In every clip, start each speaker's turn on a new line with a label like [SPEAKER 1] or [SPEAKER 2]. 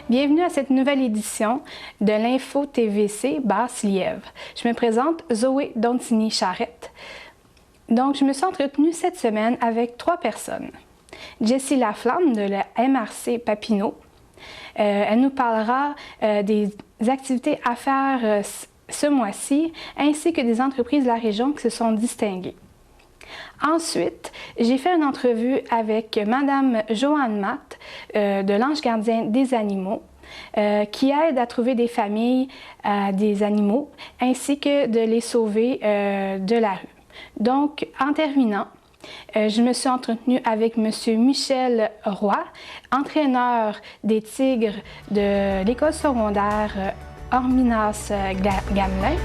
[SPEAKER 1] Bienvenue à cette nouvelle édition de l'Info TVC Basse-Lièvre. Je me présente Zoé Dontini-Charette. Donc, je me suis entretenue cette semaine avec 3 personnes. Jessie Laflamme de la MRC Papineau. Elle nous parlera des activités à faire ce mois-ci, ainsi que des entreprises de la région qui se sont distinguées. Ensuite, j'ai fait une entrevue avec Madame Joanne Matt de l'Ange gardien des animaux qui aide à trouver des familles à des animaux ainsi que de les sauver de la rue. Donc, en terminant, je me suis entretenue avec Monsieur Michel Roy, entraîneur des Tigres de l'école secondaire Horminas Gamelin.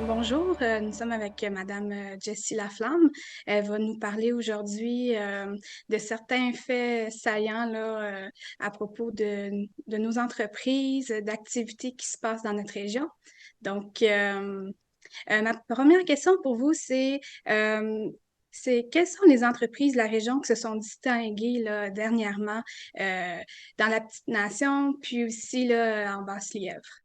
[SPEAKER 1] Bonjour, nous sommes avec Madame Jessie Laflamme. Elle va nous parler aujourd'hui de certains faits saillants là, à propos de nos entreprises, d'activités qui se passent dans notre région. Donc, ma première question pour vous, c'est quelles sont les entreprises de la région qui se sont distinguées là, dernièrement dans la petite nation, puis aussi là, en Basse-Lièvre?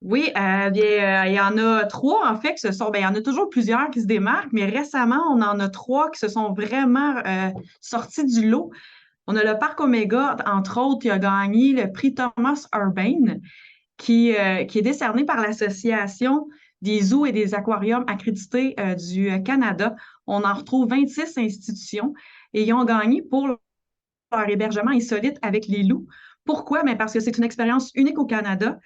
[SPEAKER 2] Oui, il y en a trois en fait que il y en a toujours plusieurs qui se démarquent, mais récemment, on en a trois qui se sont vraiment sortis du lot. On a le Parc Oméga, entre autres, qui a gagné le prix Thomas Urbain, qui est décerné par l'Association des zoos et des aquariums accrédités du Canada. On en retrouve 26 institutions et ils ont gagné pour leur hébergement insolite avec les loups. Pourquoi? Mais parce que c'est une expérience unique au Canada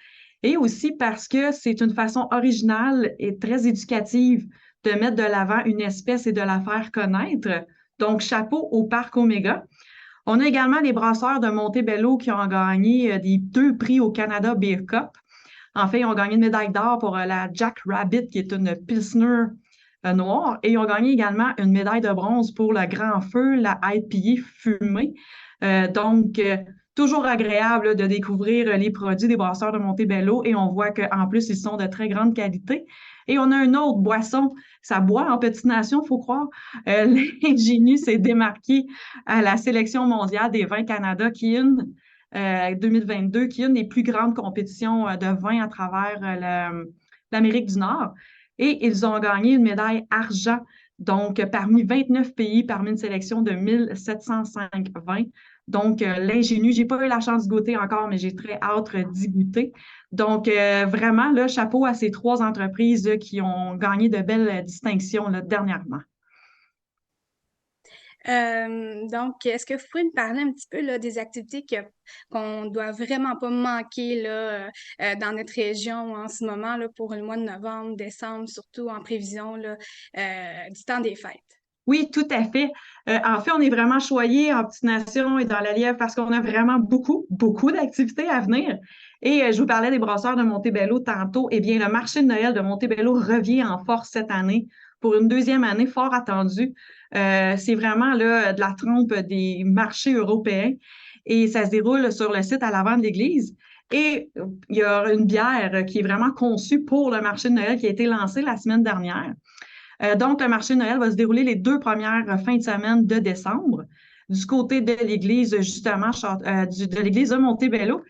[SPEAKER 2] et aussi parce que c'est une façon originale et très éducative de mettre de l'avant une espèce et de la faire connaître. Donc, chapeau au Parc Oméga. On a également les brasseurs de Montebello qui ont gagné des 2 prix au Canada Beer Cup. En fait, ils ont gagné une médaille d'or pour la Jack Rabbit, qui est une Pilsner noire. Et ils ont gagné également une médaille de bronze pour le Grand Feu, la IPA fumée. Donc, toujours agréable là, de découvrir les produits des brasseurs de Montebello. Et on voit qu'en plus, ils sont de très grande qualité. Et on a une autre boisson, ça boit en petite nation, il faut croire. L'Ingénu s'est démarqué à la sélection mondiale des vins Canada, qui est une 2022, qui est une des plus grandes compétitions de vin à travers l'Amérique du Nord. Et ils ont gagné une médaille argent, donc parmi 29 pays, parmi une sélection de 1705 vins. Donc, l'Ingénu, j'ai pas eu la chance de goûter encore, mais j'ai très hâte d'y goûter. Donc, vraiment, là, chapeau à ces 3 entreprises là, qui ont gagné de belles distinctions là, dernièrement.
[SPEAKER 1] Donc, est-ce que vous pouvez me parler un petit peu là, des activités qu'on doit vraiment pas manquer là, dans notre région en ce moment là, pour le mois de novembre, décembre, surtout en prévision là, du temps des fêtes?
[SPEAKER 2] Oui, tout à fait. En fait, on est vraiment choyés en Petite Nation et dans la Lièvre parce qu'on a vraiment beaucoup, beaucoup d'activités à venir. Et je vous parlais des brasseurs de Montebello tantôt. Eh bien, le marché de Noël de Montebello revient en force cette année pour une deuxième année fort attendue. C'est vraiment là, de la trompe des marchés européens et ça se déroule sur le site à l'avant de l'église. Et il y a une bière qui est vraiment conçue pour le marché de Noël qui a été lancée la semaine dernière. Donc, le marché de Noël va se dérouler les 2 premières fins de semaine de décembre du côté de l'église, justement, de l'église de Montebello.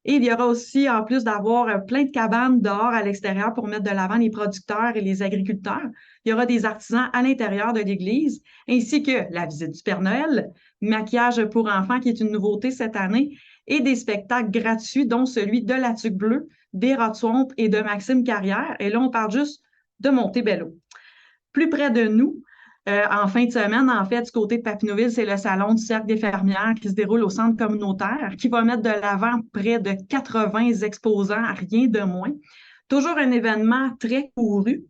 [SPEAKER 2] Et il y aura aussi, en plus d'avoir plein de cabanes dehors à l'extérieur pour mettre de l'avant les producteurs et les agriculteurs, il y aura des artisans à l'intérieur de l'église, ainsi que la visite du Père Noël, maquillage pour enfants, qui est une nouveauté cette année, et des spectacles gratuits, dont celui de la Tuque Bleue, des Swamp et de Maxime Carrière. Et là, on parle juste de Montebello. Plus près de nous, en fin de semaine, en fait, du côté de Papineauville, c'est le Salon du Cercle des fermières qui se déroule au centre communautaire, qui va mettre de l'avant près de 80 exposants, rien de moins. Toujours un événement très couru.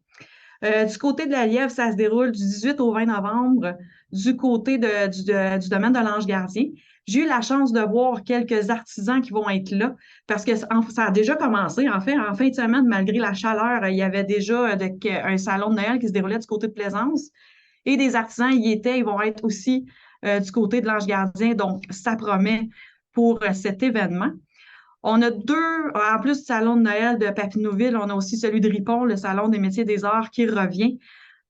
[SPEAKER 2] Du côté de la Lièvre, ça se déroule du 18 au 20 novembre, du côté du domaine de l'Ange gardien. J'ai eu la chance de voir quelques artisans qui vont être là parce que ça a déjà commencé. En fait, en fin de semaine, malgré la chaleur, il y avait déjà un salon de Noël qui se déroulait du côté de Plaisance et des artisans y étaient. Ils vont être aussi du côté de l'Ange gardien. Donc, ça promet pour cet événement. On a deux, en plus du salon de Noël de Papineauville, on a aussi celui de Ripon, le salon des métiers des arts qui revient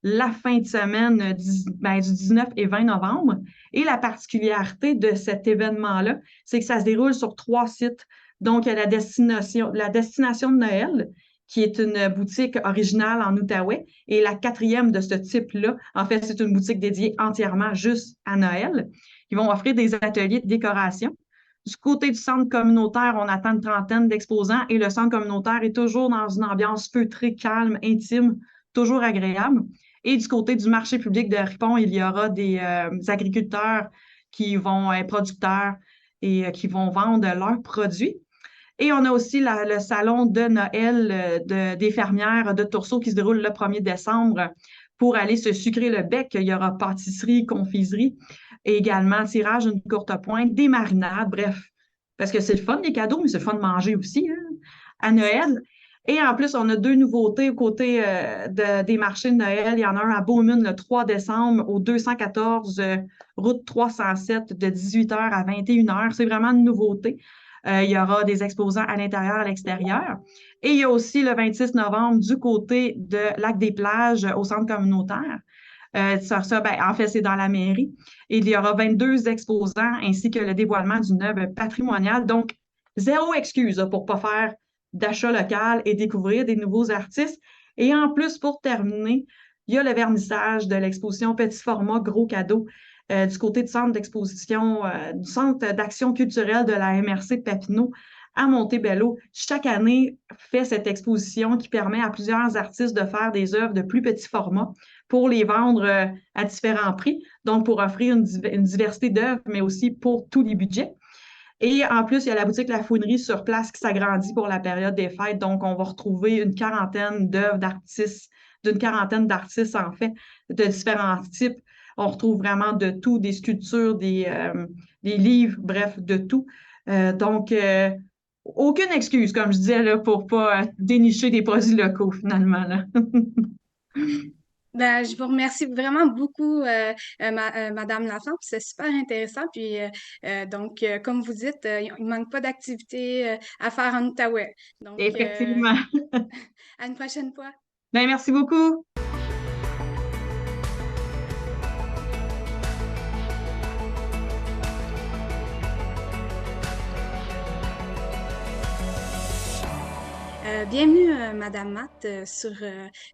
[SPEAKER 2] la fin de semaine du 19 et 20 novembre. Et la particularité de cet événement-là, c'est que ça se déroule sur 3 sites. Donc, il y a la destination de Noël, qui est une boutique originale en Outaouais, et la quatrième de ce type-là, en fait, c'est une boutique dédiée entièrement juste à Noël. Ils vont offrir des ateliers de décoration. Du côté du centre communautaire, on attend une trentaine d'exposants et le centre communautaire est toujours dans une ambiance feutrée, calme, intime, toujours agréable. Et du côté du marché public de Ripon, il y aura des agriculteurs qui vont être producteurs et qui vont vendre leurs produits. Et on a aussi le salon de Noël des fermières de Tourceau qui se déroule le 1er décembre pour aller se sucrer le bec. Il y aura pâtisserie, confiserie et également tirage une courte pointe, des marinades, bref. Parce que c'est le fun des cadeaux, mais c'est le fun de manger aussi hein, à Noël. Et en plus, on a deux nouveautés aux côtés des marchés de Noël. Il y en a un à Beaumune le 3 décembre au 214 route 307 de 18h à 21h. C'est vraiment une nouveauté. Il y aura des exposants à l'intérieur, à l'extérieur. Et il y a aussi le 26 novembre du côté de Lac des Plages au centre communautaire. En fait, c'est dans la mairie. Et il y aura 22 exposants ainsi que le dévoilement d'une œuvre patrimoniale. Donc, zéro excuse pour ne pas faire d'achat local et découvrir des nouveaux artistes. Et en plus, pour terminer, il y a le vernissage de l'exposition Petit format, gros cadeau du côté du centre d'exposition, du centre d'action culturelle de la MRC de Papineau à Montebello. Chaque année, fait cette exposition qui permet à plusieurs artistes de faire des œuvres de plus petit format pour les vendre à différents prix, donc pour offrir une diversité d'œuvres, mais aussi pour tous les budgets. Et en plus, il y a la boutique La Fouinerie sur place qui s'agrandit pour la période des fêtes. Donc, on va retrouver une quarantaine d'œuvres d'artistes, d'une quarantaine d'artistes, en fait, de différents types. On retrouve vraiment de tout, des sculptures, des livres, bref, de tout. Donc, aucune excuse, comme je disais, là, pour pas dénicher des produits locaux, finalement, là.
[SPEAKER 1] Ben, je vous remercie vraiment beaucoup, Madame Lafont. C'est super intéressant. Puis, comme vous dites, il ne manque pas d'activités à faire en Outaouais. Donc,
[SPEAKER 2] Effectivement.
[SPEAKER 1] à une prochaine fois.
[SPEAKER 2] Ben, merci beaucoup.
[SPEAKER 1] Bienvenue, Madame Matt, sur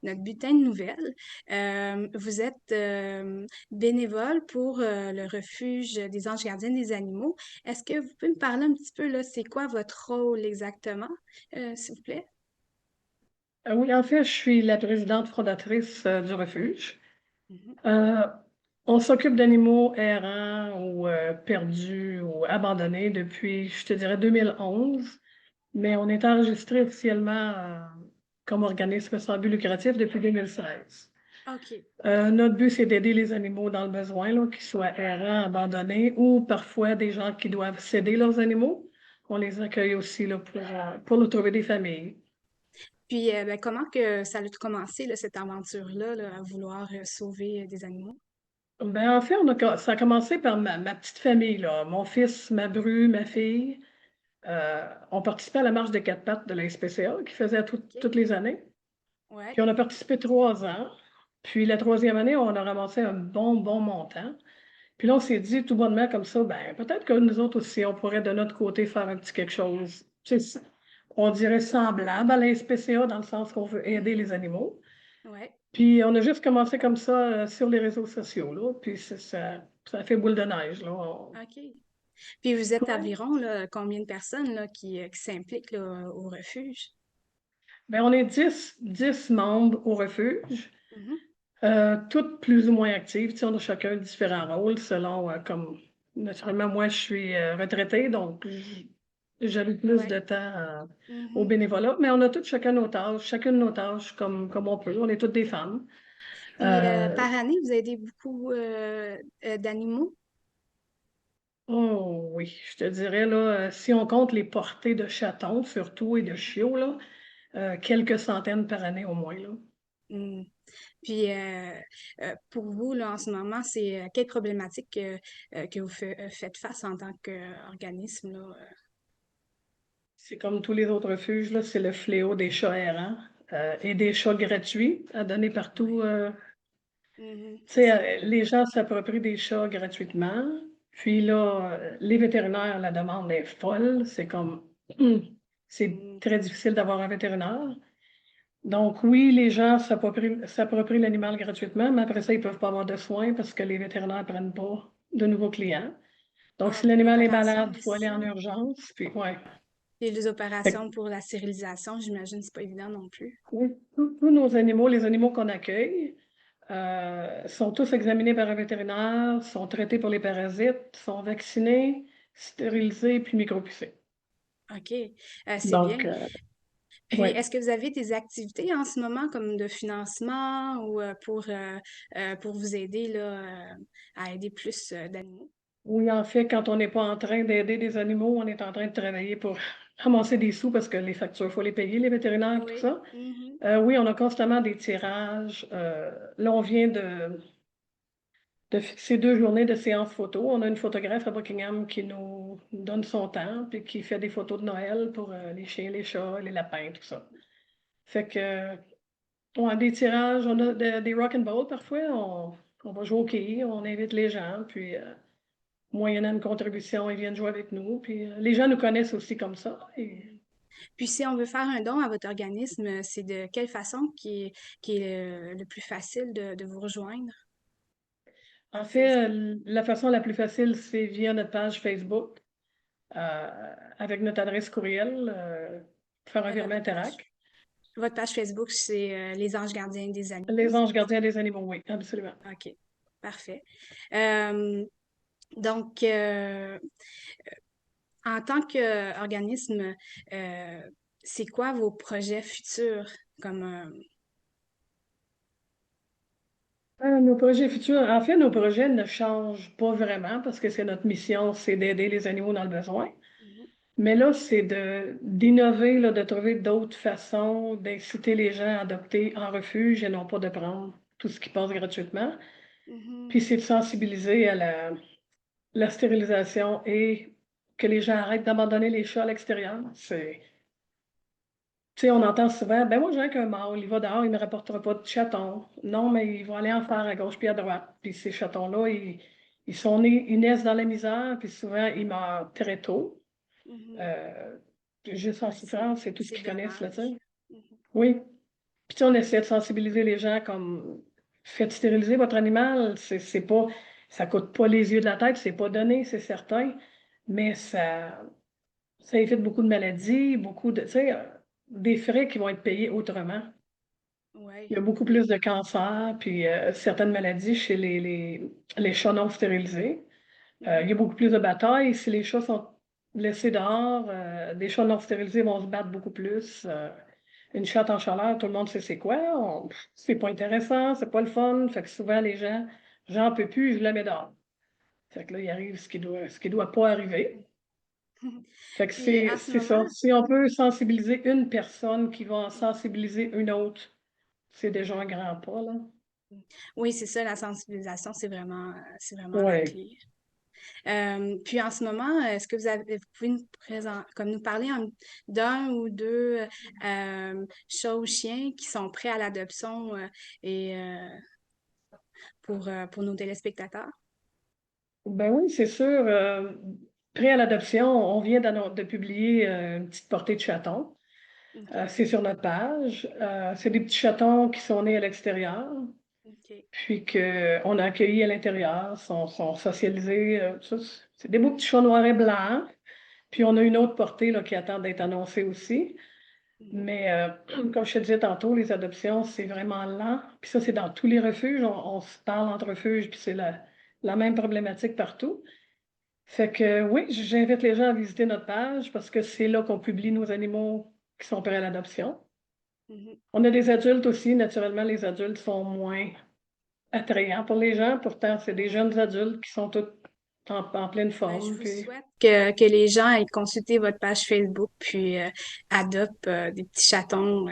[SPEAKER 1] notre bulletin de nouvelles. Vous êtes bénévole pour le refuge des anges gardiens des animaux. Est-ce que vous pouvez me parler un petit peu, là, c'est quoi votre rôle exactement, s'il vous plaît?
[SPEAKER 3] Oui, en fait, je suis la présidente fondatrice du refuge.
[SPEAKER 1] Mhm.
[SPEAKER 3] Euh, on s'occupe d'animaux errants ou perdus ou abandonnés depuis, je te dirais, 2011, mais on est enregistré officiellement comme organisme sans but lucratif depuis 2016.
[SPEAKER 1] OK.
[SPEAKER 3] Notre but, c'est d'aider les animaux dans le besoin, là, qu'ils soient errants, abandonnés ou parfois des gens qui doivent céder leurs animaux. On les accueille aussi là, pour leur trouver des familles.
[SPEAKER 1] Puis, ben, comment que ça a commencé, là, cette aventure-là, là, à vouloir sauver des animaux?
[SPEAKER 3] Ben, en fait, ça a commencé par ma petite famille, là. Mon fils, ma bru, ma fille. On participait à la marche des quatre pattes de la SPCA qui faisait
[SPEAKER 1] OK.
[SPEAKER 3] toutes les années.
[SPEAKER 1] Ouais.
[SPEAKER 3] Puis on a participé 3 ans. Puis la troisième année, on a ramassé un bon montant. Puis là, on s'est dit tout bonnement comme ça, ben peut-être que nous autres aussi, on pourrait de notre côté faire un petit quelque chose. On dirait semblable à la SPCA dans le sens qu'on veut aider les animaux.
[SPEAKER 1] Ouais.
[SPEAKER 3] Puis on a juste commencé comme ça sur les réseaux sociaux, là. Puis ça a fait boule de neige, là.
[SPEAKER 1] OK. Puis, vous êtes
[SPEAKER 3] Ouais.
[SPEAKER 1] environ, là, combien de personnes, là, qui s'impliquent, là, au refuge?
[SPEAKER 3] Ben, on est 10 membres au refuge,
[SPEAKER 1] Mhm.
[SPEAKER 3] toutes plus ou moins actives. Tu sais, on a chacun différents rôles selon, comme, naturellement, moi, je suis retraitée, donc j'alloue plus
[SPEAKER 1] Ouais.
[SPEAKER 3] de temps au
[SPEAKER 1] Mhm.
[SPEAKER 3] bénévolat, mais on a toutes chacun nos tâches, chacune nos tâches comme on peut. On est toutes des femmes.
[SPEAKER 1] Puis,
[SPEAKER 3] Euh,
[SPEAKER 1] par année, vous aidez beaucoup d'animaux?
[SPEAKER 3] oh oui, je te dirais, là, si on compte les portées de chatons, surtout, et de chiots, là, quelques centaines par année au moins, là.
[SPEAKER 1] Mm. Puis, pour vous, là, en ce moment, c'est quelle problématique que vous faites face en tant qu'organisme, là?
[SPEAKER 3] C'est comme tous les autres refuges, là, c'est le fléau des chats errants et des chats gratuits à donner partout.
[SPEAKER 1] Mhm.
[SPEAKER 3] Tu sais, les gens s'approprient des chats gratuitement. Puis là, les vétérinaires, la demande est folle. C'est comme, c'est
[SPEAKER 1] Mhm.
[SPEAKER 3] très difficile d'avoir un vétérinaire. Donc oui, les gens s'approprient l'animal gratuitement, mais après ça, ils ne peuvent pas avoir de soins parce que les vétérinaires ne prennent pas de nouveaux clients. Donc
[SPEAKER 1] Ah,
[SPEAKER 3] si
[SPEAKER 1] puis
[SPEAKER 3] l'animal est
[SPEAKER 1] l'opération
[SPEAKER 3] malade, il faut aller en
[SPEAKER 1] aussi.
[SPEAKER 3] urgence. Puis ouais.
[SPEAKER 1] Et les
[SPEAKER 3] Fait
[SPEAKER 1] opérations pour la stérilisation, j'imagine, c'est pas évident non plus.
[SPEAKER 3] oui, tous nos animaux, les animaux qu'on accueille, sont tous examinés par un vétérinaire, sont traités pour les parasites, sont vaccinés, stérilisés puis micropucés.
[SPEAKER 1] OK, c'est
[SPEAKER 3] Donc,
[SPEAKER 1] bien. Puis,
[SPEAKER 3] oui.
[SPEAKER 1] est-ce que vous avez des activités en ce moment comme de financement ou pour vous aider là, à aider plus d'animaux?
[SPEAKER 3] Oui, en fait, quand on n'est pas en train d'aider des animaux, on est en train de travailler pour ramasser des sous parce que les factures, il faut les payer, les vétérinaires, tout
[SPEAKER 1] Oui.
[SPEAKER 3] ça.
[SPEAKER 1] Mhm.
[SPEAKER 3] Oui, on a constamment des tirages. Là, on vient de fixer 2 journées de séance photo. On a une photographe à Buckingham qui nous donne son temps puis qui fait des photos de Noël pour les chiens, les chats, les lapins, tout ça. Fait que, on a des tirages, on a des rock and ball parfois. On va jouer au quai, on invite les gens, puis moyennant une contribution, ils viennent jouer avec nous. Puis les gens nous connaissent aussi comme ça.
[SPEAKER 1] Mhm. Puis, si on veut faire un don à votre organisme, c'est de quelle façon qui est le plus facile de vous rejoindre
[SPEAKER 3] En
[SPEAKER 1] sur
[SPEAKER 3] fait,
[SPEAKER 1] Facebook?
[SPEAKER 3] la façon la plus facile, c'est via notre page Facebook, avec notre adresse courriel, faire un virement Interac.
[SPEAKER 1] Votre page Facebook, c'est Les Anges Gardiens des Animaux,
[SPEAKER 3] Les
[SPEAKER 1] c'est
[SPEAKER 3] anges
[SPEAKER 1] bien ça?
[SPEAKER 3] gardiens des animaux, oui, absolument.
[SPEAKER 1] OK, parfait. Euh, donc, en tant qu'organisme, euh, c'est quoi vos projets futurs comme
[SPEAKER 3] Nos projets futurs, en fait, nos projets ne changent pas vraiment parce que c'est notre mission, c'est d'aider les animaux dans le besoin.
[SPEAKER 1] Mhm,
[SPEAKER 3] Mais là, c'est d'innover, là, de trouver d'autres façons d'inciter les gens à adopter en refuge et non pas de prendre tout ce qui passe gratuitement.
[SPEAKER 1] mhm.
[SPEAKER 3] Puis c'est de sensibiliser à la stérilisation et que les gens arrêtent d'abandonner les chats à l'extérieur. Tu sais, on entend souvent, ben moi, j'ai qu'un mâle, il va dehors, il ne me rapportera pas de chatons. Non, mais il va aller en faire à gauche puis à droite. Puis ces chatons-là, ils sont nés, ils naissent dans la misère, puis souvent, ils meurent très tôt.
[SPEAKER 1] Mhm.
[SPEAKER 3] Euh, Juste en
[SPEAKER 1] Ouais,
[SPEAKER 3] souffrance, c'est tout ce
[SPEAKER 1] c'est
[SPEAKER 3] qu'ils connaissent, là, tu sais.
[SPEAKER 1] dommage. Mhm.
[SPEAKER 3] Oui. Puis tu sais, on essaie de sensibiliser les gens comme, faites stériliser votre animal, c'est pas, ça coûte pas les yeux de la tête, c'est pas donné, c'est certain, mais ça évite beaucoup de maladies, beaucoup de, tu sais, des frais qui vont être payés autrement. Il y
[SPEAKER 1] Ouais.
[SPEAKER 3] a beaucoup plus de cancers, puis certaines maladies chez les chats non stérilisés. Il y a
[SPEAKER 1] Mhm.
[SPEAKER 3] beaucoup plus de batailles. Si les chats sont laissés dehors, des chats non stérilisés vont se battre beaucoup plus. Une chatte en chaleur, tout le monde sait c'est quoi. C'est pas intéressant, c'est pas le fun. Fait que souvent, les gens, j'en peux plus, je la mets dehors. Fait que là, il arrive ce qui doit pas arriver. Fait que
[SPEAKER 1] Puis
[SPEAKER 3] c'est
[SPEAKER 1] en ce
[SPEAKER 3] c'est
[SPEAKER 1] moment,
[SPEAKER 3] ça. Si on peut sensibiliser une personne qui va en sensibiliser une autre, c'est déjà un grand pas, là.
[SPEAKER 1] oui, c'est ça, la sensibilisation, c'est vraiment la
[SPEAKER 3] Ouais.
[SPEAKER 1] clé. Puis en ce moment, est-ce que vous pouvez comme nous parler d'un ou deux chats ou chiens qui sont prêts à l'adoption et pour nos téléspectateurs?
[SPEAKER 3] Ben oui, c'est sûr. Prêt à l'adoption, on vient de publier une petite portée de chatons.
[SPEAKER 1] OK.
[SPEAKER 3] C'est sur notre page. C'est des petits chatons qui sont nés à l'extérieur,
[SPEAKER 1] OK.
[SPEAKER 3] puis qu'on a accueillis à l'intérieur, sont socialisés. Ça, c'est des beaux petits chats noirs et blancs. Puis on a une autre portée là, qui attend d'être annoncée aussi.
[SPEAKER 1] Mhm.
[SPEAKER 3] Mais comme je te disais tantôt, les adoptions, c'est vraiment lent. Puis ça, c'est dans tous les refuges. On se parle entre refuges, puis c'est la même problématique partout. Fait que oui, j'invite les gens à visiter notre page parce que c'est là qu'on publie nos animaux qui sont prêts à l'adoption.
[SPEAKER 1] Mhm.
[SPEAKER 3] On a des adultes aussi. Naturellement, les adultes sont moins attrayants pour les gens. Pourtant, c'est des
[SPEAKER 1] Ouais.
[SPEAKER 3] jeunes adultes qui sont tous en pleine
[SPEAKER 1] Ben, je
[SPEAKER 3] forme.
[SPEAKER 1] vous
[SPEAKER 3] Puis
[SPEAKER 1] souhaite que les gens aillent consulter votre page Facebook puis adoptent des petits chatons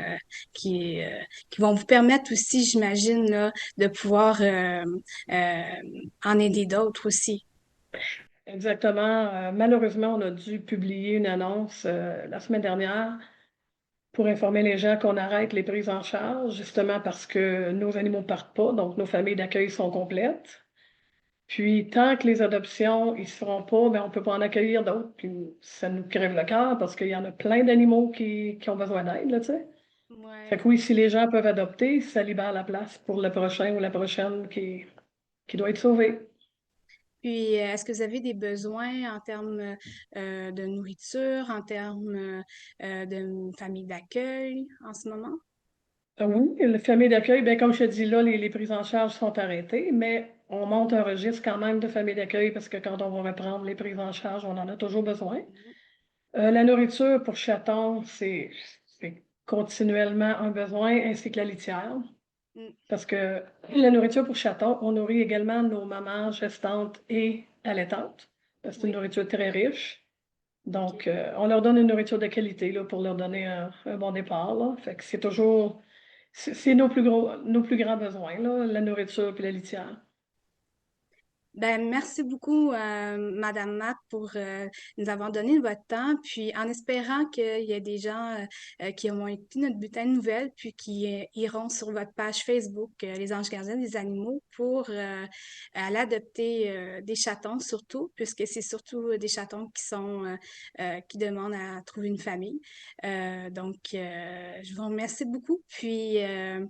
[SPEAKER 1] qui vont vous permettre aussi, j'imagine, là, de pouvoir en aider d'autres aussi.
[SPEAKER 3] Exactement. Malheureusement, on a dû publier une annonce la semaine dernière pour informer les gens qu'on arrête les prises en charge, justement parce que nos animaux ne partent pas, donc nos familles d'accueil sont complètes. Puis, tant que les adoptions ne se feront pas, ben, on ne peut pas en accueillir d'autres. Puis, ça nous crève le cœur parce qu'il y en a plein d'animaux qui ont besoin d'aide, là, tu sais. Fait
[SPEAKER 1] Ouais.
[SPEAKER 3] que oui, si les gens peuvent adopter, ça libère la place pour le prochain ou la prochaine qui doit être sauvé.
[SPEAKER 1] Puis, est-ce que vous avez des besoins en termes de nourriture, en termes de famille d'accueil en ce moment?
[SPEAKER 3] Oui, le famille d'accueil, ben, comme je te dis là, les prises en charge sont arrêtées, mais on monte un registre quand même de familles d'accueil parce que quand on va reprendre les prises en charge, on en a toujours besoin.
[SPEAKER 1] Mhm.
[SPEAKER 3] La nourriture pour chatons, c'est continuellement un besoin, ainsi que la litière.
[SPEAKER 1] Mm.
[SPEAKER 3] Parce que la nourriture pour chatons, on nourrit également nos mamans gestantes et allaitantes. C'est une
[SPEAKER 1] Oui,
[SPEAKER 3] nourriture très riche.
[SPEAKER 1] OK.
[SPEAKER 3] Donc, on leur donne une nourriture de qualité là, pour leur donner un bon départ, là. Fait que c'est toujours, c'est nos plus grands besoins, là, la nourriture et la litière.
[SPEAKER 1] Ben, merci beaucoup, Madame Matt, pour nous avoir donné votre temps, puis en espérant qu'il y ait des gens qui ont écouté notre bulletin de nouvelles, puis qui iront sur votre page Facebook, Les Anges Gardiens des Animaux, pour aller adopter des chatons surtout, puisque c'est surtout des chatons qui demandent à trouver une famille. Je vous remercie beaucoup, puis euh,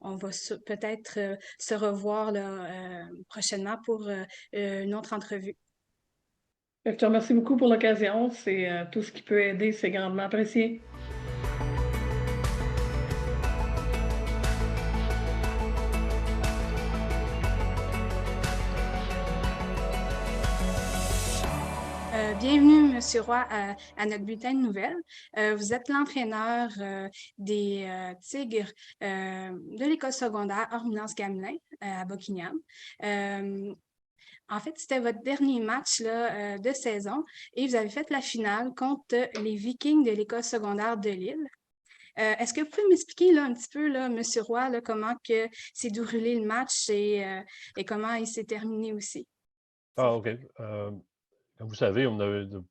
[SPEAKER 1] on va peut-être se revoir là, prochainement pour une autre entrevue.
[SPEAKER 3] Fait que je te remercie beaucoup pour l'occasion. C'est tout ce qui peut aider, c'est grandement apprécié.
[SPEAKER 1] Bienvenue, Monsieur Roy, à notre bulletin de nouvelles. Vous êtes l'entraîneur des Tigres de l'école secondaire Orminance Gamelin à Buckingham. En fait, c'était votre dernier match là, de saison et vous avez fait la finale contre les Vikings de l'école secondaire de Lille. Est-ce que vous pouvez m'expliquer là, un petit peu, là, Monsieur Roy, là, comment que s'est déroulé le match et comment il s'est terminé aussi, s'il
[SPEAKER 4] Ah,
[SPEAKER 1] vous
[SPEAKER 4] OK.
[SPEAKER 1] plaît?
[SPEAKER 4] Comme vous savez,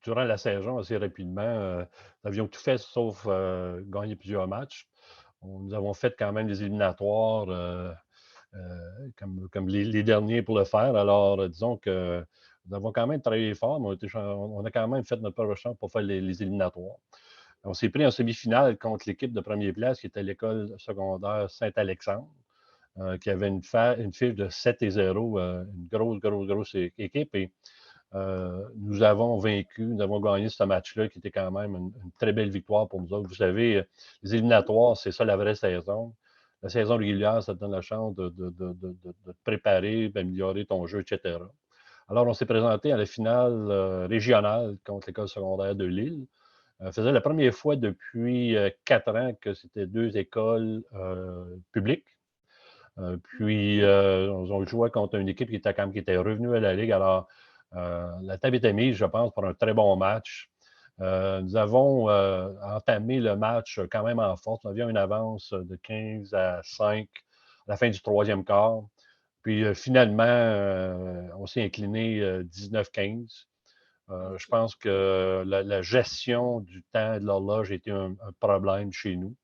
[SPEAKER 4] durant la saison, assez rapidement, nous avions tout fait sauf gagner plusieurs matchs. Nous avons fait quand même des éliminatoires comme les derniers pour le faire. Alors, disons que nous avons quand même travaillé fort, mais on a quand même fait notre propre chance pour faire les éliminatoires. On s'est pris en semi-finale contre l'équipe de première place, qui était l'école secondaire Saint-Alexandre, qui avait une fiche de 7-0, une grosse équipe. Et nous avons vaincu, nous avons gagné ce match-là, qui était quand même une très belle victoire pour nous autres. Vous savez, les éliminatoires, c'est ça la vraie saison. La saison régulière, ça te donne la chance de te préparer, d'améliorer ton jeu, etc. Alors, on s'est présenté à la finale régionale contre l'école secondaire de Lille. Faisait la première fois depuis 4 ans que c'était deux écoles publiques. On jouait contre une équipe qui était revenue à la Ligue. Alors, la table était mise, je pense, pour un très bon match. Nous avons entamé le match quand même en force. Nous avions une avance de 15-5 à la fin du troisième quart. Puis finalement, on s'est incliné 19-15. Je
[SPEAKER 1] OK.
[SPEAKER 4] pense que la gestion du temps et de l'horloge était un problème chez nous.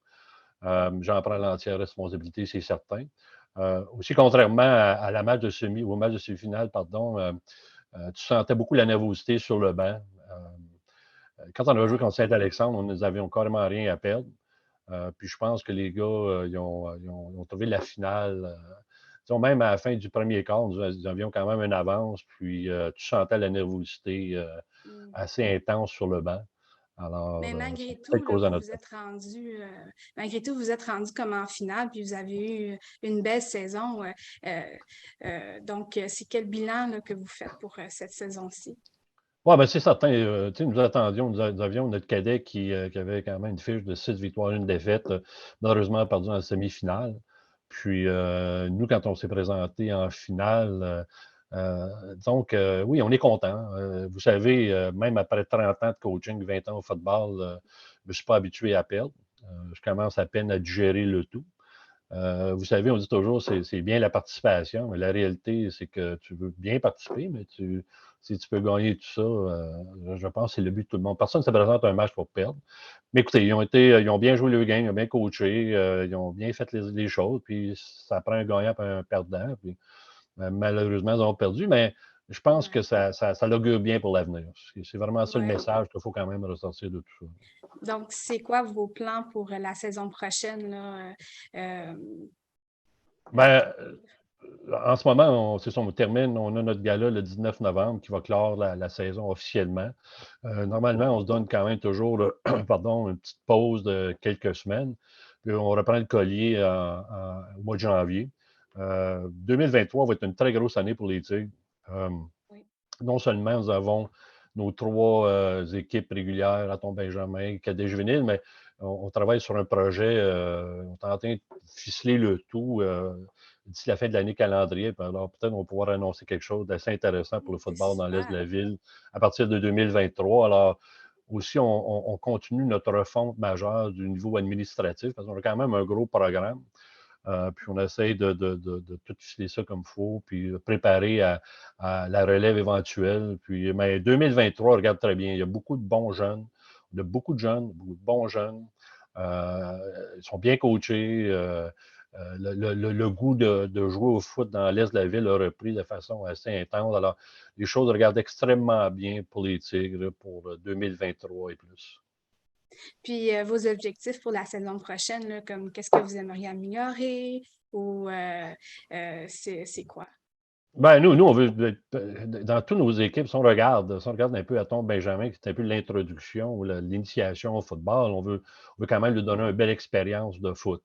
[SPEAKER 4] J'en prends l'entière responsabilité, c'est certain. Aussi, contrairement à la match de au match de semi-finale, pardon, tu sentais beaucoup la nervosité sur le banc. Quand on a joué contre Saint-Alexandre, nous n'avions carrément rien à perdre. Puis je pense que les gars, ils ont trouvé la finale. Même à la fin du premier quart, nous avions quand même une avance, puis tu sentais la nervosité
[SPEAKER 1] Mm.
[SPEAKER 4] assez intense sur le banc. Alors,
[SPEAKER 1] Mais
[SPEAKER 4] c'est
[SPEAKER 1] malgré tout,
[SPEAKER 4] peut-être
[SPEAKER 1] là,
[SPEAKER 4] cause à
[SPEAKER 1] vous
[SPEAKER 4] notre
[SPEAKER 1] vous êtes malgré tout, vous vous êtes rendu comme en finale, puis vous avez eu une belle saison. C'est quel bilan là, que vous faites pour cette saison-ci?
[SPEAKER 4] Oui, ben c'est certain. Nous attendions, nous avions notre cadet qui avait quand même une fiche de 6 victoires, une défaite, malheureusement perdu en semi-finale. Puis nous, quand on s'est présenté en finale, donc oui, on est content. Vous savez, même après 30 ans de coaching, 20 ans au football, je ne me suis pas habitué à perdre. Je commence à peine à digérer le tout. Vous savez, on dit toujours c'est bien la participation, mais la réalité, c'est que tu veux bien participer, mais si tu peux gagner tout ça, je pense que c'est le but de tout le monde. Personne ne se présente à un match pour perdre. Mais écoutez, ils ont bien joué le game, ils ont bien coaché, ils ont bien fait les choses, puis ça prend un gagnant et un perdant. Puis, malheureusement, ils ont perdu, mais je pense que ça l'augure bien pour l'avenir. C'est vraiment ça le
[SPEAKER 1] Ouais.
[SPEAKER 4] message qu'il faut quand même ressortir de tout ça.
[SPEAKER 1] Donc, c'est quoi vos plans pour la saison prochaine, là?
[SPEAKER 4] Ben, en ce moment, c'est ça, on termine, on a notre gala le 19 novembre qui va clore la saison officiellement. Normalement, on se donne quand même toujours une petite pause de quelques semaines. Puis on reprend le collier au mois de janvier. 2023 va être une très grosse année pour les Tigres.
[SPEAKER 1] Oui.
[SPEAKER 4] Non seulement nous avons nos 3 équipes régulières à Tom-Benjamin, Cadet Juvénile, mais on travaille sur un projet, on est en train de ficeler le tout d'ici la fin de l'année calendrier. Puis alors peut-être on va pouvoir annoncer quelque chose d'assez intéressant pour le
[SPEAKER 1] C'est
[SPEAKER 4] football dans l'Est de
[SPEAKER 1] super.
[SPEAKER 4] la ville à partir de 2023. Alors aussi, on continue notre refonte majeure du niveau administratif parce qu'on a quand même un gros programme. Puis on essaye de tout filer ça comme il faut, puis préparer à la relève éventuelle. Puis, mais 2023, regarde très bien. Il y a beaucoup de bons jeunes. Il y a beaucoup de jeunes, beaucoup de bons jeunes. Ils sont bien coachés. Le goût de jouer au foot dans l'Est de la ville a repris de façon assez intense. Alors, les choses regardent extrêmement bien pour les Tigres pour 2023 et plus.
[SPEAKER 1] Puis vos objectifs pour la saison prochaine, là, comme qu'est-ce que vous aimeriez améliorer ou c'est quoi?
[SPEAKER 4] Ben, nous, on veut, dans toutes nos équipes, si on regarde un peu à Tom-Benjamin, qui est un peu l'introduction ou l'initiation au football, on veut quand même lui donner une belle expérience de foot.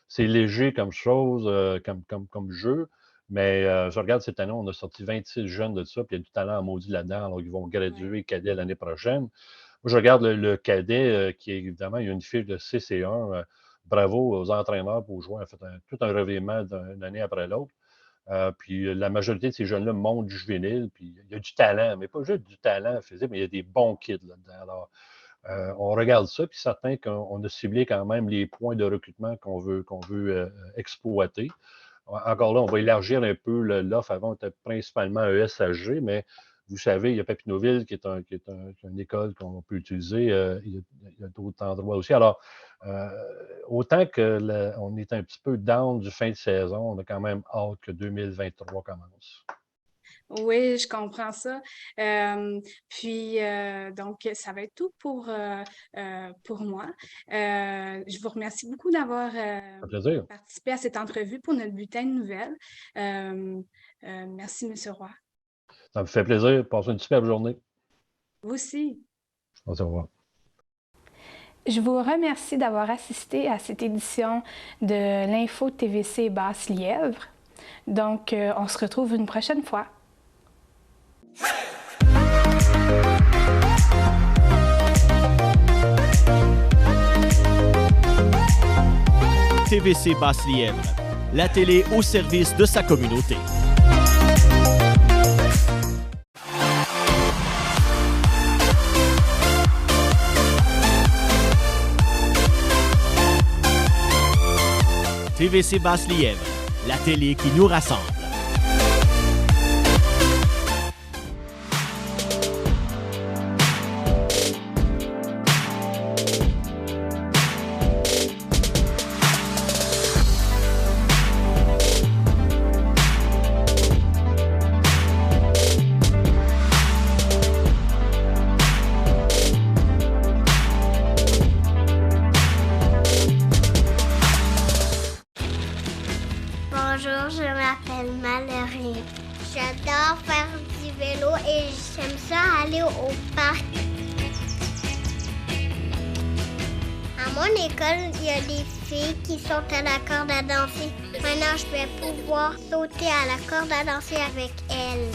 [SPEAKER 4] C'est léger comme chose, comme jeu, mais je regarde cette année, on a sorti 26 jeunes de ça, puis il y a du talent à maudit là-dedans, alors ils vont graduer cadet l'année prochaine. Moi, je regarde le cadet, qui est évidemment, il y a une fiche de 6 et 1. Bravo aux entraîneurs pour jouer, en fait, tout un revirement d'une année après l'autre. Puis la majorité de ces jeunes-là montent du juvénile, puis il y a du talent, mais pas juste du talent physique, mais il y a des bons kids là-dedans. Alors, on regarde ça, puis certain qu'on a ciblé quand même les points de recrutement qu'on veut exploiter. Encore là, on va élargir un peu l'offre. Avant, on était principalement ESHG, mais vous savez, il y a Papineauville qui est une école qu'on peut utiliser. Il y a d'autres endroits aussi. Alors, autant qu'on est un petit peu down du fin de saison, on a quand même hâte que 2023 commence.
[SPEAKER 1] Oui, je comprends ça. Puis, donc, ça va être tout pour moi. Je vous remercie beaucoup d'avoir participé à cette entrevue pour notre bulletin de nouvelles. Merci, M. Roy.
[SPEAKER 4] Ça me fait plaisir. Passez une superbe journée.
[SPEAKER 1] Vous aussi.
[SPEAKER 4] Au revoir.
[SPEAKER 1] Je vous remercie d'avoir assisté à cette édition de l'Info TVC Basse-Lièvre. Donc, on se retrouve une prochaine fois.
[SPEAKER 5] TVC Basse-Lièvre, la télé au service de sa communauté. TVC Basse-Lièvre, la télé qui nous rassemble.
[SPEAKER 6] Bonjour, je m'appelle Mallory. J'adore faire du vélo et j'aime ça aller au parc. À mon école, il y a des filles qui sautent à la corde à danser. Maintenant, je vais pouvoir sauter à la corde à danser avec elles.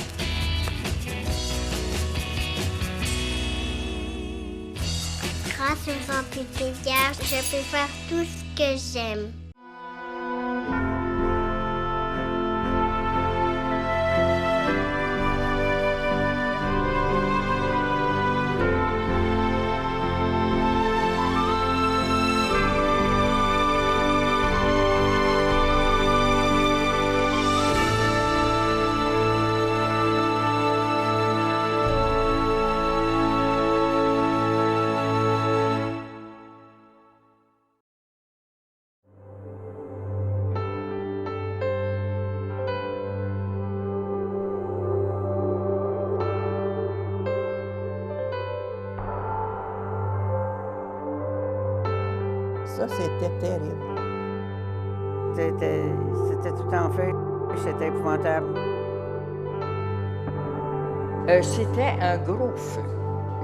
[SPEAKER 6] Grâce aux amphithéâtres, je peux faire tout ce que j'aime.
[SPEAKER 7] Ça, c'était terrible.
[SPEAKER 8] C'était tout en feu. C'était épouvantable. C'était un gros feu.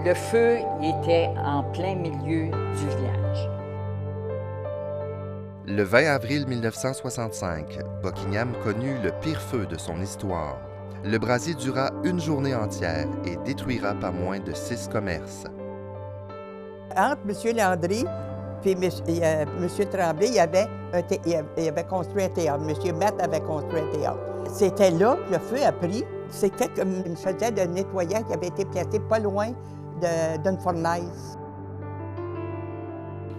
[SPEAKER 8] Le feu était en plein milieu du village.
[SPEAKER 9] Le 20 avril 1965, Buckingham connut le pire feu de son histoire. Le brasier dura une journée entière et détruira pas moins de 6 commerces.
[SPEAKER 7] Entre M. Landry et M. Tremblay, il avait construit un théâtre. M. Matt avait construit un théâtre. C'était là que le feu a pris. C'était comme une chaudette de nettoyant qui avait été placée pas loin d'une fournaise.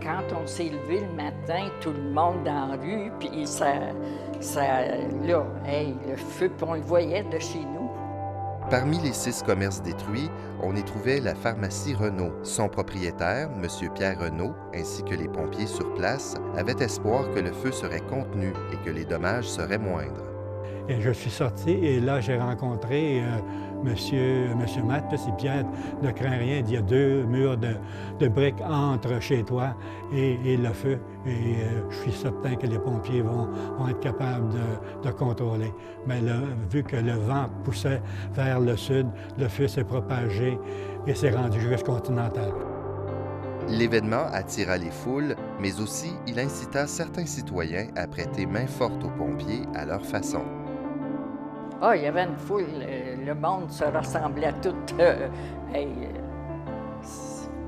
[SPEAKER 8] Quand on s'est levé le matin, tout le monde dans la rue, puis là, hey, le feu, puis on le voyait de chez nous.
[SPEAKER 9] Parmi les 6 commerces détruits, on y trouvait la pharmacie Renault. Son propriétaire, M. Pierre Renault, ainsi que les pompiers sur place, avaient espoir que le feu serait contenu et que les dommages seraient moindres.
[SPEAKER 10] Et je suis sorti et là, j'ai rencontré Monsieur Matt, c'est Pierre, ne crains rien, il y a 2 murs de briques entre chez toi et le feu. Et je suis certain que les pompiers vont être capables de contrôler. Mais là, vu que le vent poussait vers le sud, le feu s'est propagé et s'est rendu jusqu'au continental.
[SPEAKER 9] L'événement attira les foules, mais aussi il incita certains citoyens à prêter main forte aux pompiers à leur façon.
[SPEAKER 8] Ah, il y avait une foule, le monde se rassemblait à tout.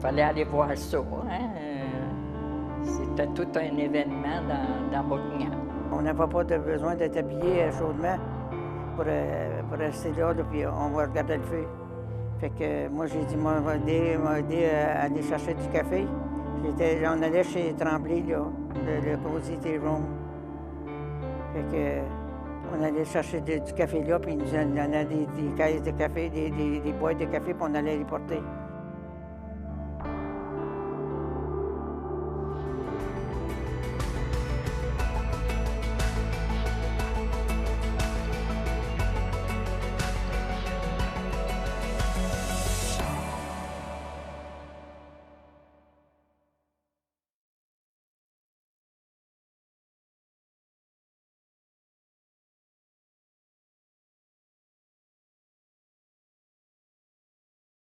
[SPEAKER 8] Fallait aller voir ça. Hein? C'était tout un événement dans Buckingham. On n'avait pas besoin d'être habillé chaudement pour rester là, puis on va regarder le feu. Fait que moi, j'ai dit, moi, on va aider à aller chercher du café. On allait chez Tremblay, là, le Cozy Tea Room. Fait que on allait chercher du café là, puis ils nous donnaient des caisses de café, des boîtes de café, puis on allait les porter.